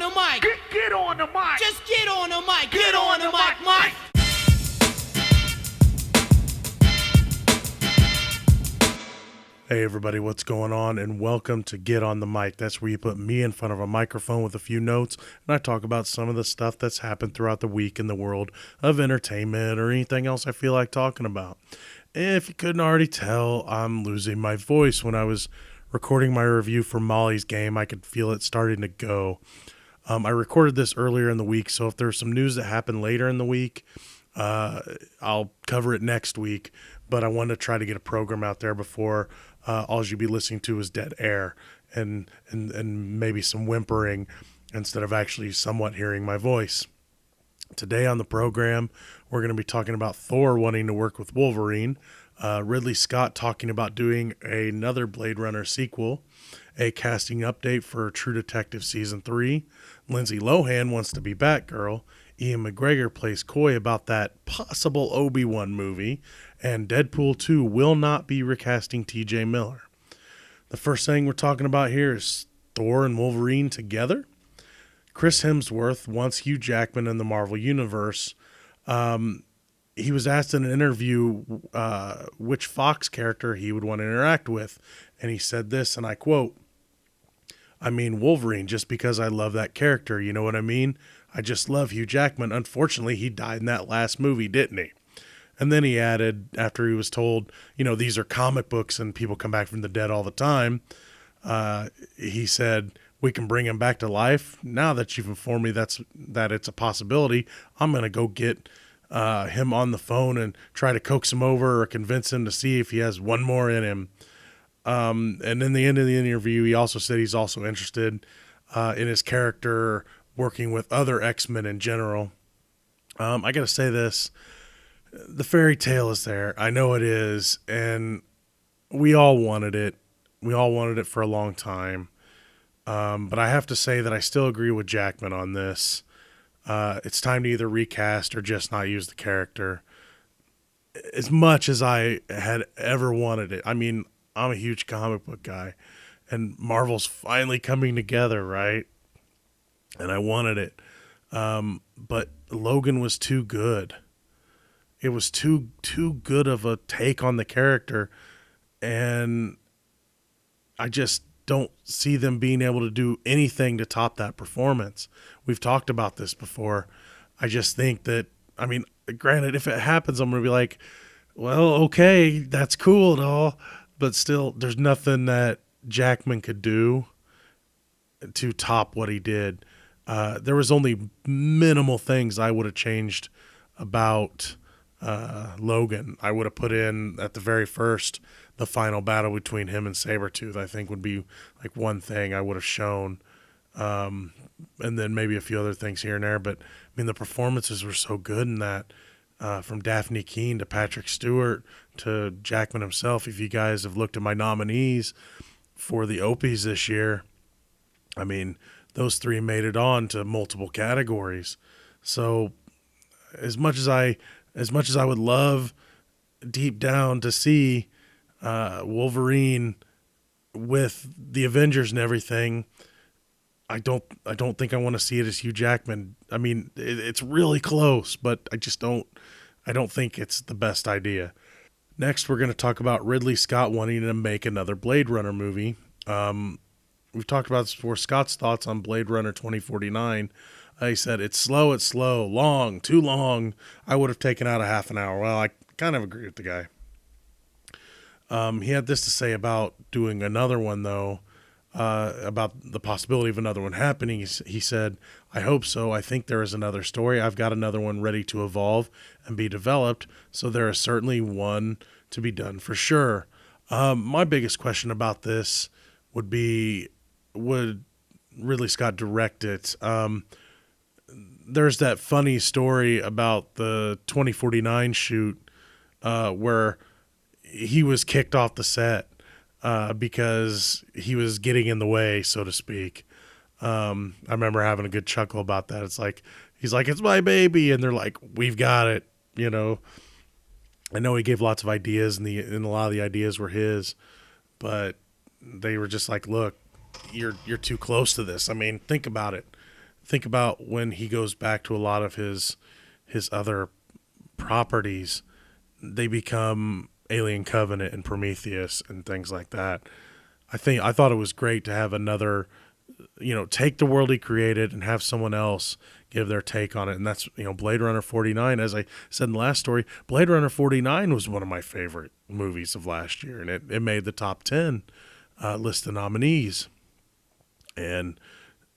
the mic. Get on the mic. Just get on the mic. Get on the mic, Mike. Hey everybody, what's going on? And welcome to Get on the Mic. That's where you put me in front of a microphone with a few notes, and I talk about some of the stuff that's happened throughout the week in the world of entertainment or anything else I feel like talking about. If you couldn't already tell, I'm losing my voice. When I was recording my review for Molly's Game, I could feel it starting to go. I recorded this earlier in the week, so if there's some news that happened later in the week, I'll cover it next week, but I wanted to try to get a program out there before all you'd be listening to is dead air and maybe some whimpering instead of actually somewhat hearing my voice. Today on the program, we're going to be talking about Thor wanting to work with Wolverine, Ridley Scott talking about doing another Blade Runner sequel, a casting update for True Detective Season 3, Lindsay Lohan wants to be Batgirl, Ewan McGregor plays coy about that possible Obi-Wan movie, and Deadpool 2 will not be recasting TJ Miller. The first thing we're talking about here is Thor and Wolverine together. Chris Hemsworth wants Hugh Jackman in the Marvel Universe. He was asked in an interview which Fox character he would want to interact with, and he said this, and I quote, "I mean Wolverine just because I love that character, you know what I mean? I just love Hugh Jackman. Unfortunately, he died in that last movie, didn't he?" And then he added, after he was told, these are comic books and people come back from the dead all the time, he said, "We can bring him back to life. Now that you've informed me that it's a possibility, I'm going to go get him on the phone and try to coax him over or convince him to see if he has one more in him." And in the end of the interview, he also said he's also interested in his character working with other X-Men in general. I got to say this. The fairy tale is there. I know it is. And we all wanted it. We all wanted it for a long time. But I have to say that I still agree with Jackman on this. It's time to either recast or just not use the character. As much as I had ever wanted it. I mean, I'm a huge comic book guy. And Marvel's finally coming together, right? And I wanted it. But Logan was too good. It was too good of a take on the character. And I just don't see them being able to do anything to top that performance. We've talked about this before. I just think that, granted, if it happens, I'm going to be like, well, okay, that's cool and all. But still, there's nothing that Jackman could do to top what he did. There was only minimal things I would have changed about Logan. I would have put in at the very first the final battle between him and Sabretooth. I think would be like one thing I would have shown, and then maybe a few other things here and there. But the performances were so good in that, from Daphne Keane to Patrick Stewart to Jackman himself. If you guys have looked at my nominees for the Opies this year, those three made it on to multiple categories. So as much as I would love deep down to see Wolverine with the Avengers and everything, I don't think I want to see it as Hugh Jackman. It's really close, but I don't think it's the best idea. Next, we're going to talk about Ridley Scott wanting to make another Blade Runner movie. We've talked about this before. Scott's thoughts on Blade Runner 2049. He said, it's slow, long, too long. I would have taken out a half an hour. Well, I kind of agree with the guy. He had this to say about doing another one, though, about the possibility of another one happening. He said, I hope so. I think there is another story. I've got another one ready to evolve and be developed, so there is certainly one to be done for sure. My biggest question about this would be, would Ridley Scott direct it? There's that funny story about the 2049 shoot where he was kicked off the set because he was getting in the way, so to speak. I remember having a good chuckle about that. It's like, he's like, it's my baby. And they're like, we've got it. I know he gave lots of ideas and a lot of the ideas were his, but they were just like, look, you're too close to this. Think about it. think about when he goes back to a lot of his other properties, they become Alien Covenant and Prometheus and things like that. I thought it was great to have another, take the world he created and have someone else give their take on it. And that's, Blade Runner 49. As I said in the last story, Blade Runner 49 was one of my favorite movies of last year, and it made the top 10 list of nominees. And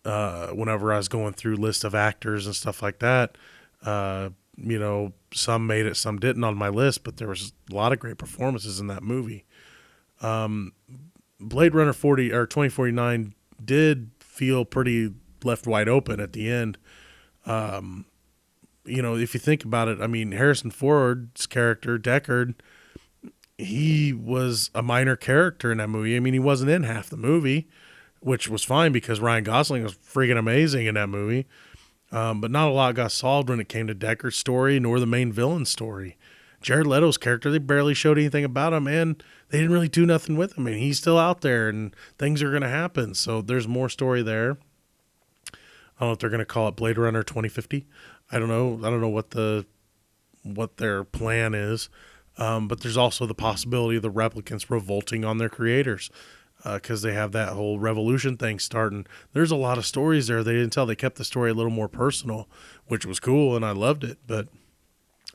whenever I was going through list of actors and stuff like that, some made it, some didn't on my list, but there was a lot of great performances in that movie. Blade Runner 2049 did feel pretty left wide open at the end. If you think about it, I mean, Harrison Ford's character, Deckard, he was a minor character in that movie. I mean, he wasn't in half the movie, which was fine because Ryan Gosling was freaking amazing in that movie. But not a lot got solved when it came to Deckard's story nor the main villain's story. Jared Leto's character, they barely showed anything about him, and they didn't really do nothing with him. I mean, he's still out there, and things are going to happen. So there's more story there. I don't know if they're going to call it Blade Runner 2050. I don't know. I don't know what their plan is. But there's also the possibility of the replicants revolting on their creators because they have that whole revolution thing starting. There's a lot of stories there they didn't tell. They kept the story a little more personal, which was cool, and I loved it. But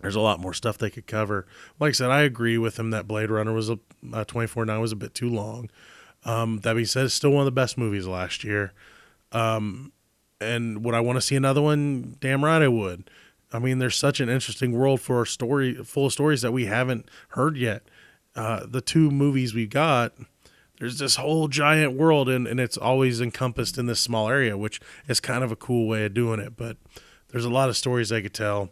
there's a lot more stuff they could cover. Like I said, I agree with him that Blade Runner was 2049 was a bit too long. That being said, it's still one of the best movies last year. And would I want to see another one? Damn right I would. I mean, there's such an interesting world for a story full of stories that we haven't heard yet. The two movies we got, there's this whole giant world, and it's always encompassed in this small area, which is kind of a cool way of doing it. But there's a lot of stories they could tell,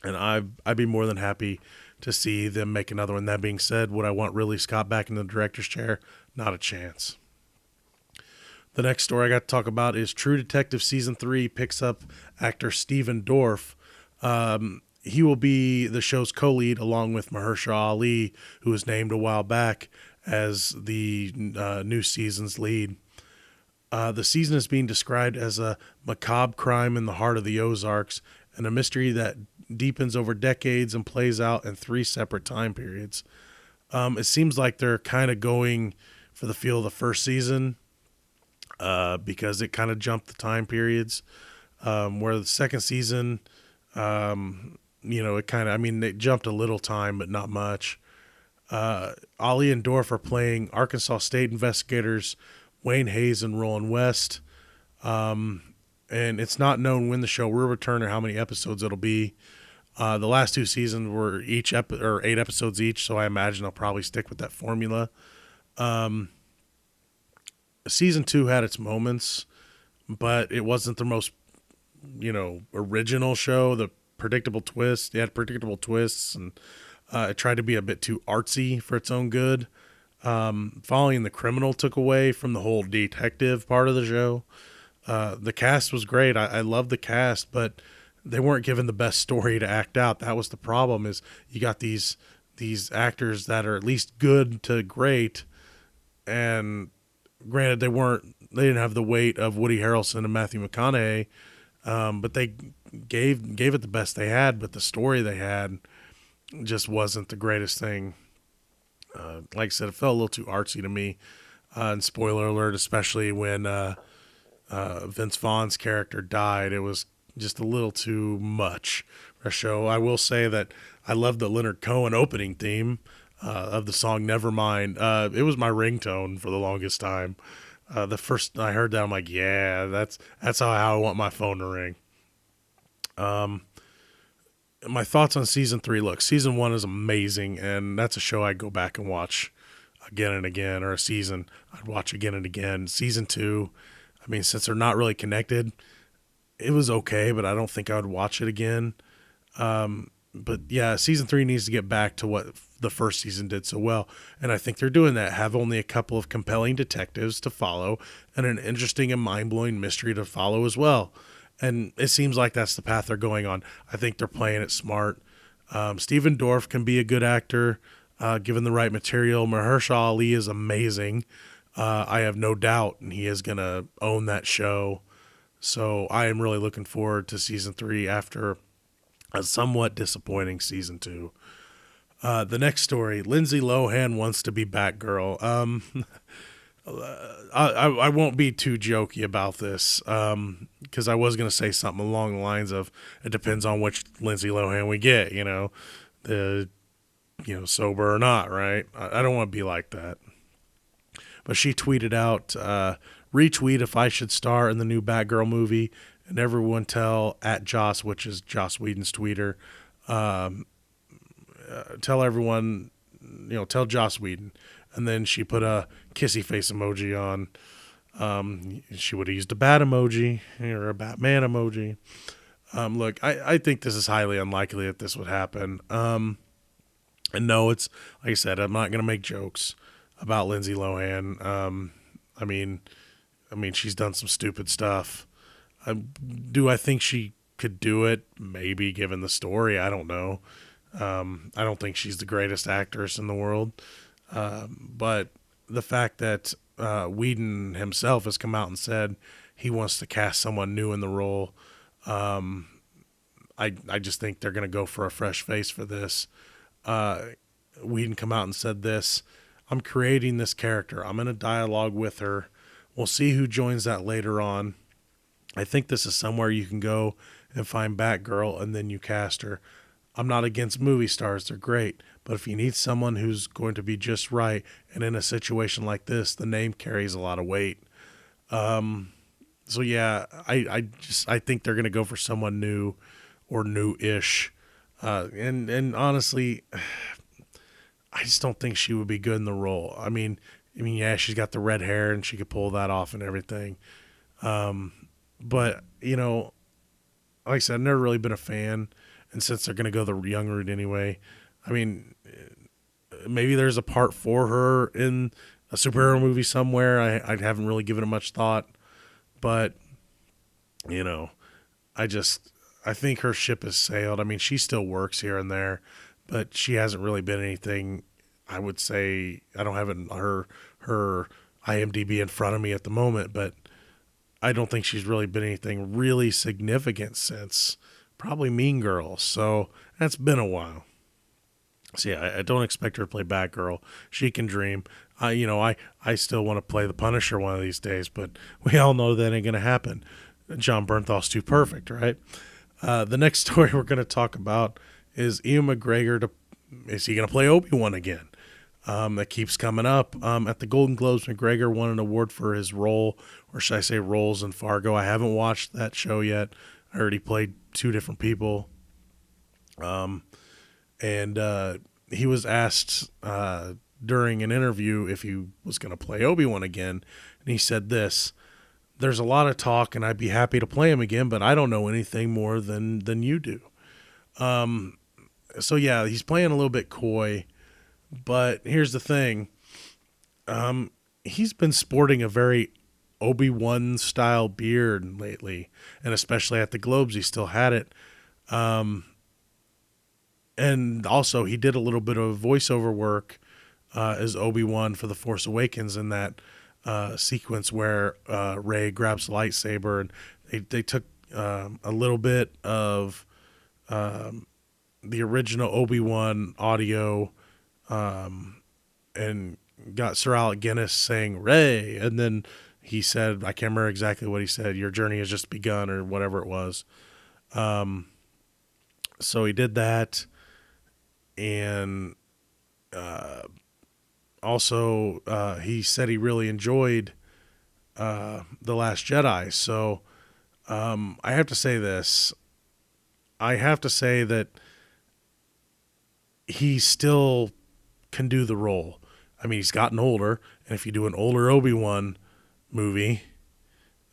and I'd be more than happy to see them make another one. That being said, would I want Ridley Scott back in the director's chair? Not a chance. The next story I got to talk about is True Detective Season 3 picks up actor Stephen Dorff. He will be the show's co-lead along with Mahershala Ali, who was named a while back as the new season's lead. The season is being described as a macabre crime in the heart of the Ozarks and a mystery that deepens over decades and plays out in 3 separate time periods. It seems like they're kind of going for the feel of the first season because it kind of jumped the time periods, where the second season, it jumped a little time, but not much. Ali and Dorff are playing Arkansas State investigators Wayne Hayes and Roland West. And it's not known when the show will return or how many episodes it'll be. The last 2 seasons were 8 episodes each, so I imagine they'll probably stick with that formula. Season 2 had its moments, but it wasn't the most, original show. The predictable twists, it had predictable twists, and it tried to be a bit too artsy for its own good. Following the Criminal took away from the whole detective part of the show. The cast was great. I loved the cast, but they weren't given the best story to act out. That was the problem, is you got these actors that are at least good to great, and granted they didn't have the weight of Woody Harrelson and Matthew McConaughey, but they gave it the best they had, but the story they had just wasn't the greatest thing. Like I said, it felt a little too artsy to me. And spoiler alert, especially when Vince Vaughn's character died, it was just a little too much for a show. I will say that I love the Leonard Cohen opening theme of the song Nevermind. It was my ringtone for the longest time. The first I heard that, I'm like, yeah, that's how I want my phone to ring. My thoughts on season 3. Look, season 1 is amazing, and that's a show I'd go back and watch again and again, or a season I'd watch again and again. Season 2, I mean, since they're not really connected, it was okay, but I don't think I would watch it again. But yeah, season 3 needs to get back to what the first season did so well, and I think they're doing that. Have only a couple of compelling detectives to follow and an interesting and mind-blowing mystery to follow as well. And it seems like that's the path they're going on. I think they're playing it smart. Stephen Dorff can be a good actor given the right material. Mahershala Ali is amazing. I have no doubt, and he is going to own that show. So I am really looking forward to season 3 after a somewhat disappointing season 2. The next story, Lindsay Lohan wants to be Batgirl. I won't be too jokey about this because I was going to say something along the lines of it depends on which Lindsay Lohan we get, sober or not, right? I don't want to be like that. But she tweeted out, retweet if I should star in the new Batgirl movie, and everyone tell at Joss, which is Joss Whedon's tweeter, tell everyone, tell Joss Whedon. And then she put a kissy face emoji on. She would have used a bat emoji or a Batman emoji. Look, I think this is highly unlikely that this would happen. And no, it's like I said, I'm not going to make jokes about Lindsay Lohan. I mean, she's done some stupid stuff. Do I think she could do it? Maybe, given the story. I don't know. I don't think she's the greatest actress in the world. But the fact that Whedon himself has come out and said he wants to cast someone new in the role, I just think they're going to go for a fresh face for this. Whedon come out and said this: I'm creating this character. I'm in a dialogue with her. We'll see who joins that later on. I think this is somewhere you can go and find Batgirl and then you cast her. I'm not against movie stars. They're great. But if you need someone who's going to be just right, and in a situation like this, the name carries a lot of weight. So yeah, I think they're going to go for someone new or new-ish. And honestly, I just don't think she would be good in the role. I mean, yeah, she's got the red hair and she could pull that off and everything. But, like I said, I've never really been a fan. And since they're going to go the young route anyway, I mean, maybe there's a part for her in a superhero movie somewhere. I haven't really given it much thought. But, I think her ship has sailed. I mean, she still works here and there, but she hasn't really been anything. I would say, I don't have her IMDb in front of me at the moment, but I don't think she's really been anything really significant since probably Mean Girls. So that's been a while. So yeah, I don't expect her to play Batgirl. She can dream. I still want to play the Punisher one of these days, but we all know that ain't going to happen. John Bernthal's too perfect, right? The next story we're going to talk about is Ewan McGregor. Is he going to play Obi-Wan again? That keeps coming up. At the Golden Globes, McGregor won an award for his role, or should I say roles, in Fargo. I haven't watched that show yet. I heard he played two different people. And he was asked during an interview if he was going to play Obi-Wan again. And he said this: there's a lot of talk, and I'd be happy to play him again, but I don't know anything more than you do. So, yeah, he's playing a little bit coy. But here's the thing. He's been sporting a very Obi-Wan style beard lately, and especially at the Globes, he still had it. And also, he did a little bit of voiceover work as Obi-Wan for The Force Awakens in that sequence where Rey grabs the lightsaber, and they took a little bit of the original Obi-Wan audio and got Sir Alec Guinness saying Rey, and then he said, I can't remember exactly what he said, your journey has just begun, or whatever it was. So he did that, and also he said he really enjoyed The Last Jedi. So I have to say this. I have to say that he still can do the role. I mean, he's gotten older, and if you do an older Obi-Wan movie,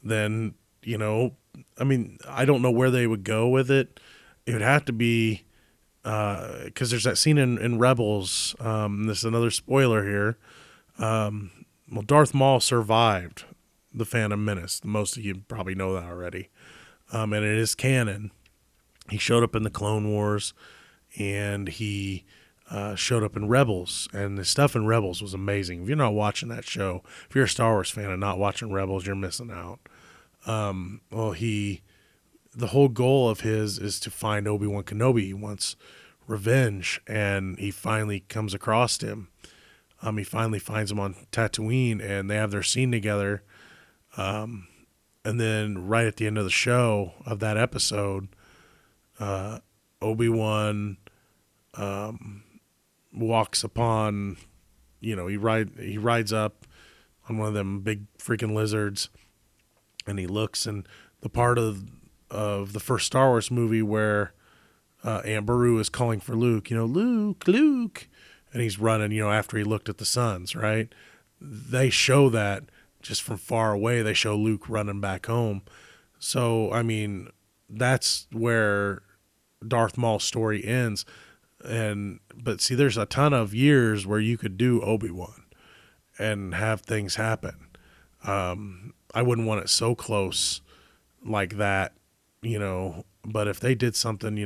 then, I mean, I don't know where they would go with it. It would have to be, because there's that scene in Rebels, this is another spoiler here, well, Darth Maul survived the Phantom Menace. Most of you probably know that already. And it is canon. He showed up in the Clone Wars, and he showed up in Rebels, and the stuff in Rebels was amazing. If you're not watching that show, if you're a Star Wars fan and not watching Rebels, you're missing out. The whole goal of his is to find Obi-Wan Kenobi. He wants revenge, and he finally comes across him. He finally finds him on Tatooine, and they have their scene together. And then right at the end of the show of that episode, Obi-Wan walks upon, he rides up on one of them big freaking lizards, and he looks, and the part of the first Star Wars movie where Aunt Beru is calling for Luke, Luke, and he's running, after he looked at the suns, right? They show that just from far away. They show Luke running back home. So, I mean, that's where Darth Maul's story ends. But see, there's a ton of years where you could do Obi-Wan and have things happen. I wouldn't want it so close like that, but if they did something,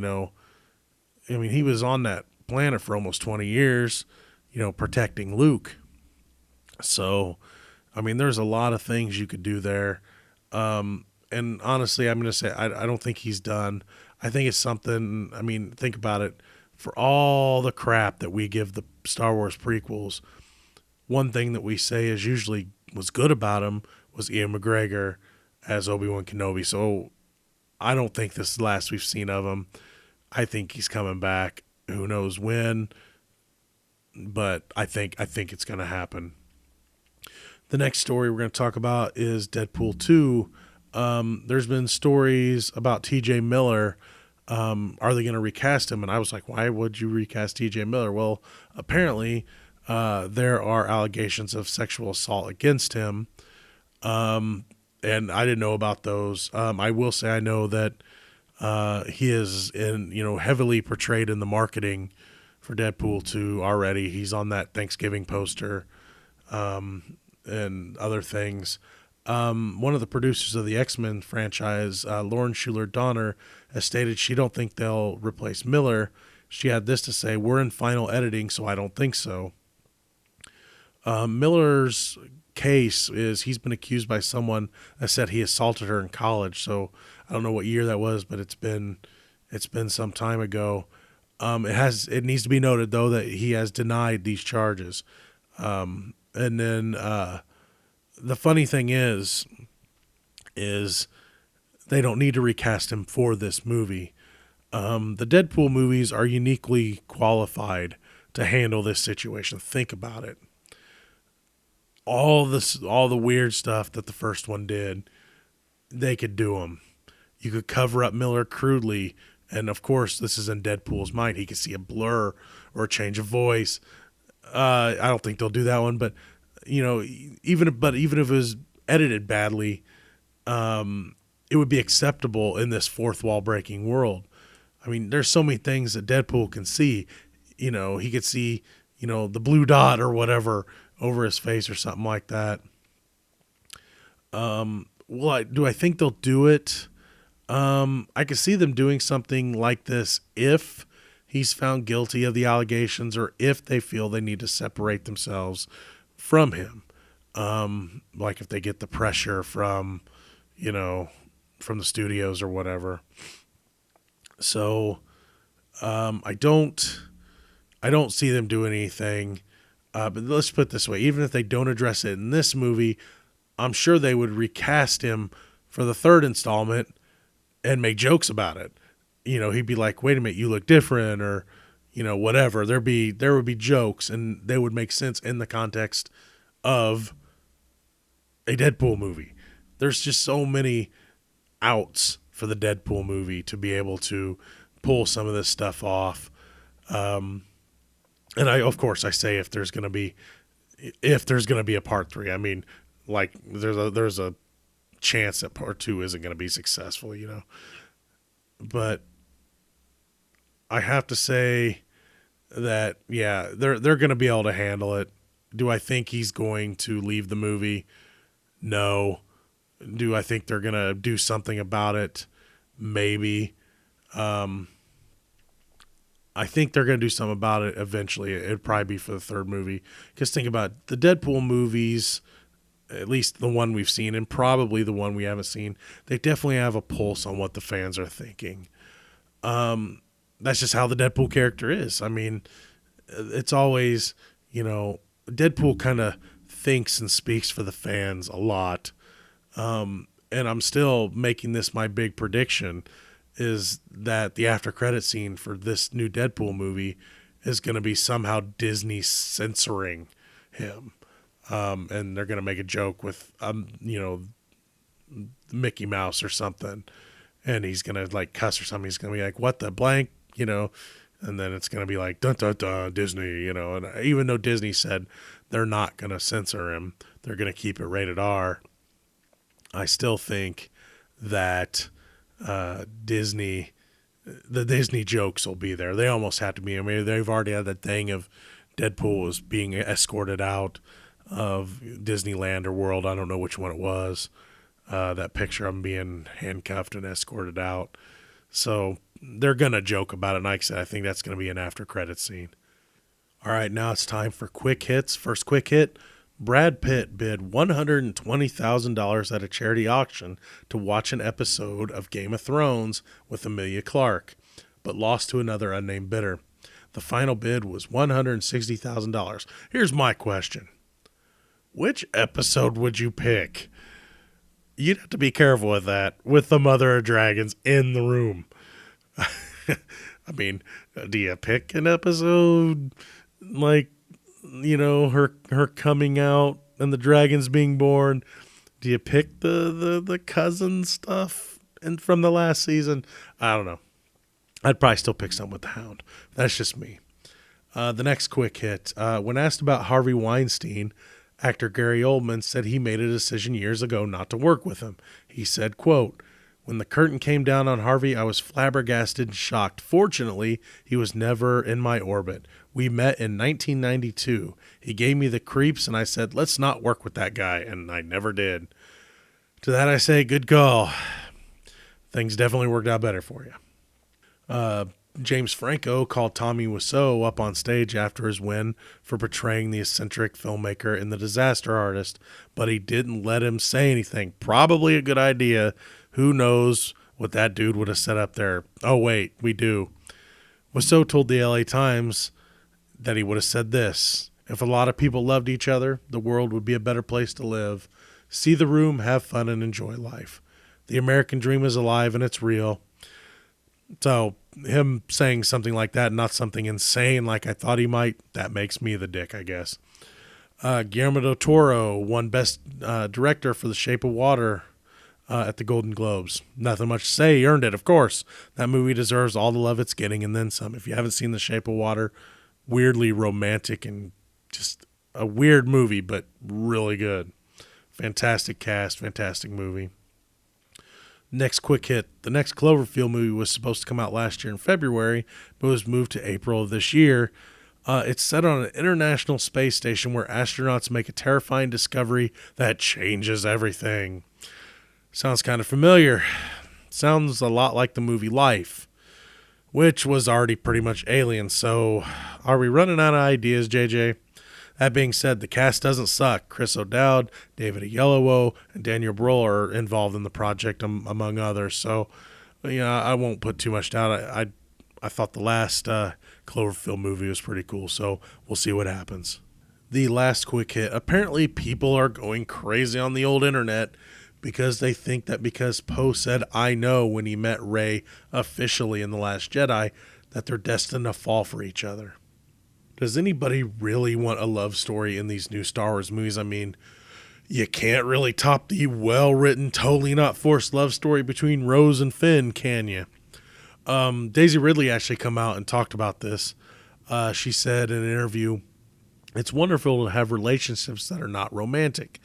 he was on that planet for almost 20 years, protecting Luke. So, there's a lot of things you could do there. And honestly, I'm going to say, I don't think he's done. I think it's something, think about it. For all the crap that we give the Star Wars prequels, one thing that we say is usually was good about him was Ewan McGregor as Obi-Wan Kenobi. So I don't think this is the last we've seen of him. I think he's coming back. Who knows when? But I think it's going to happen. The next story we're going to talk about is Deadpool 2. There's been stories about TJ Miller. Are they going to recast him? And I was like, why would you recast TJ Miller? Well, apparently there are allegations of sexual assault against him. And I didn't know about those. I will say I know that he is heavily portrayed in the marketing for Deadpool 2 already. He's on that Thanksgiving poster and other things. One of the producers of the X-Men franchise, Lauren Schuler Donner, has stated she don't think they'll replace Miller. She had this to say: "We're in final editing, so I don't think so." Miller's case is he's been accused by someone that said he assaulted her in college. So I don't know what year that was, but it's been some time ago. It needs to be noted though that he has denied these charges. And then the funny thing is they don't need to recast him for this movie. The Deadpool movies are uniquely qualified to handle this situation. Think about it. All the weird stuff that the first one did, they could do them. You could cover up Miller crudely, and of course, this is in Deadpool's mind. He could see a blur or a change of voice. I don't think they'll do that one, but even if it was edited badly, it would be acceptable in this fourth wall breaking world. There's so many things that Deadpool can see. He could see, the blue dot or whatever over his face or something like that. Do I think they'll do it? I could see them doing something like this if he's found guilty of the allegations or if they feel they need to separate themselves from him. Like if they get the pressure from the studios or whatever. So, I don't see them doing anything. But let's put it this way. Even if they don't address it in this movie, I'm sure they would recast him for the third installment and make jokes about it. He'd be like, wait a minute, you look different, or, whatever. There would be jokes, and they would make sense in the context of a Deadpool movie. There's just so many outs for the Deadpool movie to be able to pull some of this stuff off. And of course I say if there's going to be a part 3. There's a chance that part 2 isn't going to be successful, But I have to say that they're going to be able to handle it. Do I think he's going to leave the movie? No. Do I think they're going to do something about it? Maybe. I think they're going to do something about it eventually. It'd probably be for the third movie. Because think about it, the Deadpool movies, at least the one we've seen and probably the one we haven't seen, they definitely have a pulse on what the fans are thinking. That's just how the Deadpool character is. I mean, it's always, Deadpool kind of thinks and speaks for the fans a lot. And I'm still making this my big prediction, is that the after credit scene for this new Deadpool movie is going to be somehow Disney censoring him. And they're going to make a joke with, Mickey Mouse or something. And he's going to like cuss or something. He's going to be like, what the blank, and then it's going to be like, dun, dun, dun, Disney, and even though Disney said they're not going to censor him, they're going to keep it rated R. I still think that the Disney jokes will be there. They almost have to be. I mean, they've already had that thing of Deadpool was being escorted out of Disneyland or World. I don't know which one it was. That picture of him being handcuffed and escorted out. So they're going to joke about it. And like I said, I think that's going to be an after credits scene. All right, now it's time for quick hits. First quick hit. Brad Pitt bid $120,000 at a charity auction to watch an episode of Game of Thrones with Emilia Clarke, but lost to another unnamed bidder. The final bid was $160,000. Here's my question. Which episode would you pick? You'd have to be careful with that, with the Mother of Dragons in the room. I mean, do you pick an episode like, her coming out and the dragons being born? Do you pick the cousin stuff and from the last season? I don't know. I'd probably still pick something with the Hound. That's just me. The next quick hit. When asked about Harvey Weinstein, actor Gary Oldman said he made a decision years ago not to work with him. He said, quote, "When the curtain came down on Harvey, I was flabbergasted and shocked. Fortunately, he was never in my orbit. We met in 1992. He gave me the creeps, and I said, let's not work with that guy, and I never did." To that I say, good call. Things definitely worked out better for you. James Franco called Tommy Wiseau up on stage after his win for portraying the eccentric filmmaker in The Disaster Artist, but he didn't let him say anything. Probably a good idea. Who knows what that dude would have set up there? Oh, wait, we do. Wiseau told the LA Times that he would have said this: "If a lot of people loved each other, the world would be a better place to live. See the room, have fun, and enjoy life. The American dream is alive and it's real." So him saying something like that, not something insane like I thought he might, that makes me the dick, I guess. Guillermo del Toro won Best Director for The Shape of Water at the Golden Globes. Nothing much to say. He earned it, of course. That movie deserves all the love it's getting and then some. If you haven't seen The Shape of Water, weirdly romantic and just a weird movie, but really good. Fantastic cast, fantastic movie. Next quick hit. The next Cloverfield movie was supposed to come out last year in February, but was moved to April of this year. It's set on an international space station where astronauts make a terrifying discovery that changes everything. Sounds kind of familiar. Sounds a lot like the movie Life, which was already pretty much alien. So are we running out of ideas, JJ? That being said, the cast doesn't suck. Chris O'Dowd, David Oyelowo, and Daniel Bruhl are involved in the project, among others. So, I won't put too much doubt. I thought the last Cloverfield movie was pretty cool, so we'll see what happens. The last quick hit. Apparently, people are going crazy on the old internet because they think that because Poe said, "I know," when he met Rey officially in The Last Jedi, that they're destined to fall for each other. Does anybody really want a love story in these new Star Wars movies? I mean, you can't really top the well-written, totally not forced love story between Rose and Finn, can you? Daisy Ridley actually come out and talked about this. She said in an interview, "It's wonderful to have relationships that are not romantic.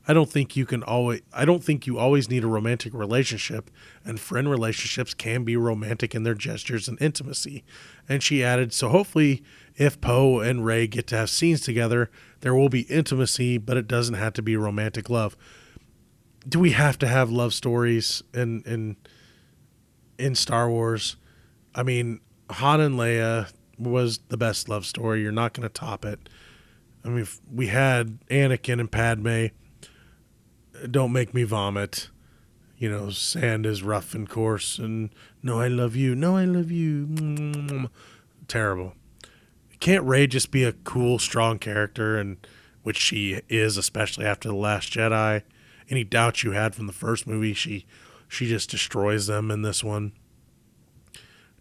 I don't think you always need a romantic relationship, and friend relationships can be romantic in their gestures and intimacy." And she added, "So hopefully if Poe and Rey get to have scenes together, there will be intimacy, but it doesn't have to be romantic love." Do we have to have love stories in Star Wars? I mean, Han and Leia was the best love story. You're not going to top it. I mean, we had Anakin and Padme. don't make me vomit. Sand is rough and coarse, and no, I love you. No, I love you. Terrible. Can't Rey just be a cool, strong character, and which she is, especially after The Last Jedi? Any doubts you had from the first movie, she just destroys them in this one.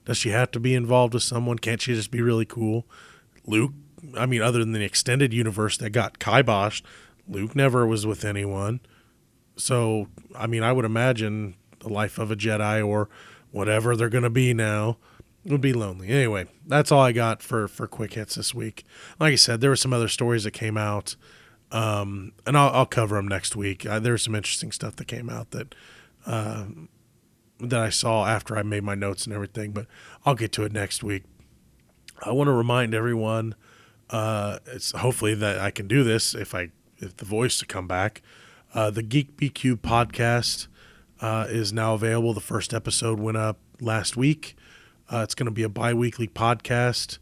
Does she have to be involved with someone? Can't she just be really cool? Luke, other than the extended universe that got kiboshed, Luke never was with anyone. So, I would imagine the life of a Jedi or whatever they're going to be now would be lonely. Anyway, that's all I got for quick hits this week. Like I said, there were some other stories that came out, and I'll cover them next week. There was some interesting stuff that came out that I saw after I made my notes and everything, but I'll get to it next week. I want to remind everyone, it's hopefully that I can do this if the voice to come back. The Geek BQ podcast is now available. The first episode went up last week. It's going to be a bi-weekly podcast,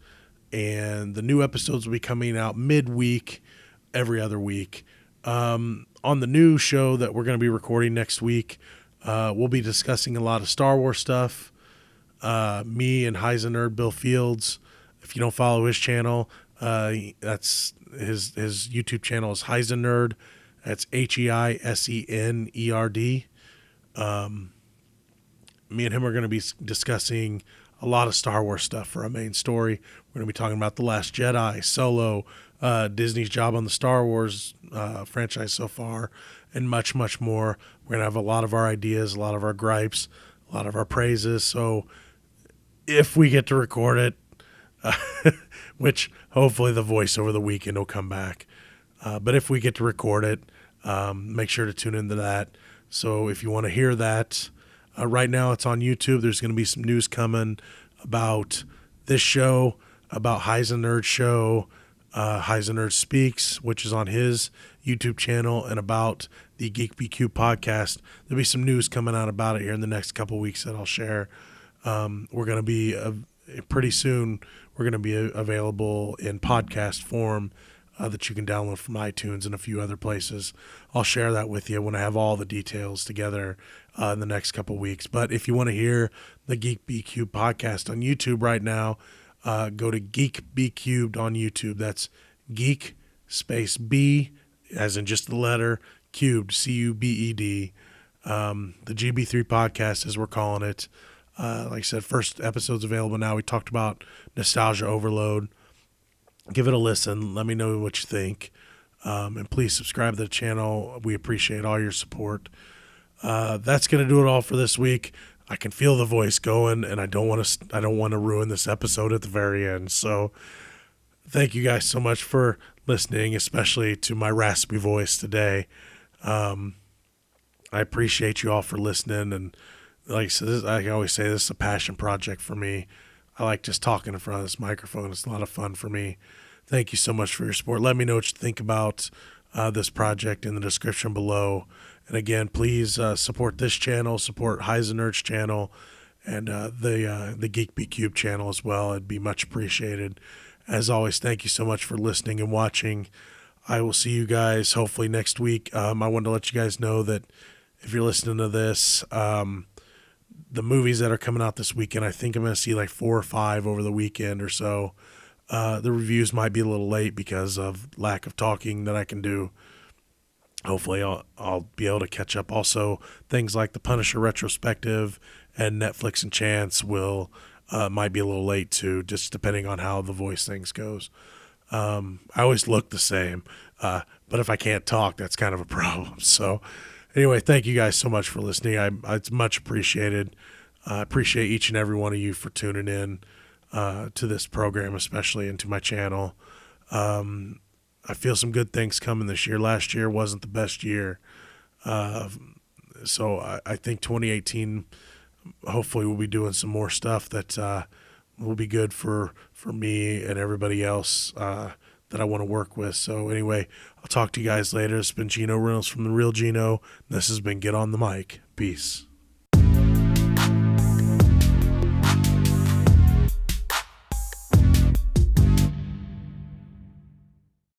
and the new episodes will be coming out midweek, every other week. On the new show that we're going to be recording next week, we'll be discussing a lot of Star Wars stuff. Me and Heisenerd Bill Fields. If you don't follow his channel, that's his YouTube channel is Heisenerd. That's Heisenerd. Me and him are going to be discussing a lot of Star Wars stuff for our main story. We're going to be talking about The Last Jedi, Solo, Disney's job on the Star Wars franchise so far, and much, much more. We're going to have a lot of our ideas, a lot of our gripes, a lot of our praises. So if we get to record it, which hopefully the voice over the weekend will come back. But if we get to record it, make sure to tune into that. So if you want to hear that, right now it's on YouTube. There's going to be some news coming about this show, about Heisenerd's show, Heisenerd Speaks, which is on his YouTube channel, and about the Geek BQ podcast. There'll be some news coming out about it here in the next couple weeks that I'll share. We're going to be pretty soon. We're going to be available in podcast form that you can download from iTunes and a few other places. I'll share that with you when I have all the details together in the next couple weeks. But if you want to hear the Geek BQ podcast on YouTube right now, go to Geek B Cubed on YouTube. That's Geek space B, as in just the letter, Cubed, C-U-B-E-D. The GB3 podcast, as we're calling it. Like I said, first episode's available now. We talked about Nostalgia Overload. Give it a listen. Let me know what you think. And please subscribe to the channel. We appreciate all your support. That's going to do it all for this week. I can feel the voice going, and I don't want to ruin this episode at the very end. So thank you guys so much for listening, especially to my raspy voice today. I appreciate you all for listening. And like I said, I always say this is a passion project for me. I like just talking in front of this microphone. It's a lot of fun for me. Thank you so much for your support. Let me know what you think about this project in the description below. And again, please support this channel, support Heisenerd's channel, and the Geek B Cube channel as well. It'd be much appreciated. As always, thank you so much for listening and watching. I will see you guys hopefully next week. I wanted to let you guys know that if you're listening to this, the movies that are coming out this weekend, I think I'm going to see like 4 or 5 over the weekend or so. The reviews might be a little late because of lack of talking that I can do. Hopefully I'll be able to catch up. Also, things like the Punisher retrospective and Netflix and Chance might be a little late too, just depending on how the voice things goes. I always look the same, but if I can't talk, that's kind of a problem. So anyway, thank you guys so much for listening. It's much appreciated. I appreciate each and every one of you for tuning in to this program, especially, and to my channel. I feel some good things coming this year. Last year wasn't the best year. So I think 2018, hopefully we'll be doing some more stuff that will be good for me and everybody else that I want to work with. So anyway, I'll talk to you guys later. It's been Gino Reynolds from The Real Gino. This has been Get on the Mic. Peace.